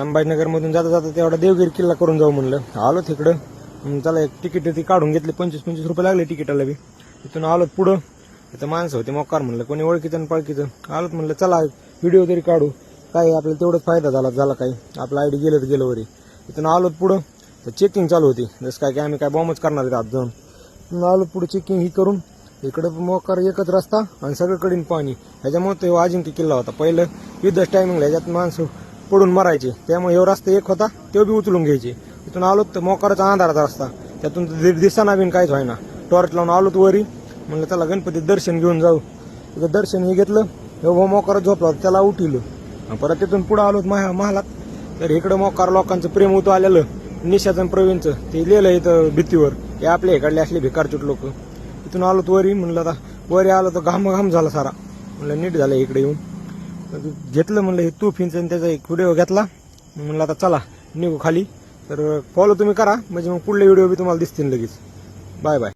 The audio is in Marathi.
संभाजीनगरमधून जाता जाता तेवढा देवगिरी किल्ला करून जाऊ म्हणलं. आलो तिकडं, चला एक तिकीट ती काढून घेतली. 25-25 रुपये लागले तिकीटाला बी. तिथून आलो पुढं, तिथं माणसं होते मोकार म्हणलं, कोणी ओळखीचं आणि पळकीचं. आलोत म्हणलं चला व्हिडिओ तरी काढू, काय आपल्याला तेवढंच फायदा झाला काही, आपला आयडी गेलं तर गेलं वरी. तिथून आलोत पुढं तर चेकिंग चालू होती, जसं काय की आम्ही काय बॉम्बच करणार आहेत आज जाऊन. आलो पुढे चेकिंग ही करून. इकडं मोकार एकच रस्ता आणि सगळीकडे पाणी. ह्याच्यामुळे तो अजिंक्य किल्ला होता. पहिलं युद्ध टायमिंगला ह्याच्यात माणसं पडून मरायचे, त्यामुळे एवढा रस्ता एक होता तो बी उचलून घ्यायचे. तिथून आलो तर मोकाराचा अंधाराचा रस्ता, त्यातून दिसना बिन काहीच व्हायना. टॉर्च लावून आलोत वरी, म्हणलं त्याला गणपती दर्शन घेऊन जाऊ. तिथं दर्शन हे घेतलं, एवढं मोकार झोपला त्याला उठवलं. परत तिथून पुढे आलोत महालात. तर इकडं मोकार लोकांचं प्रेम होतं आलेलं, निशाचं प्रवीणचं ते लिहिलं इथं भीतीवर, हे आपल्या इकडले असले भिकारचूट लोक. तिथून आलोत वरी, म्हणलं आता वरी आलो तर घाम झाला सारा. म्हणलं नीट झालं इकडे येऊन. घेतलं म्हणलं हे तुफींचं, त्याचा एक व्हिडिओ घेतला. म्हणलं आता चला निघू खाली. तर फॉलो तुम्ही करा, म्हणजे मग पुढले व्हिडिओ बी तुम्हाला दिसतील लगेच. Bye bye.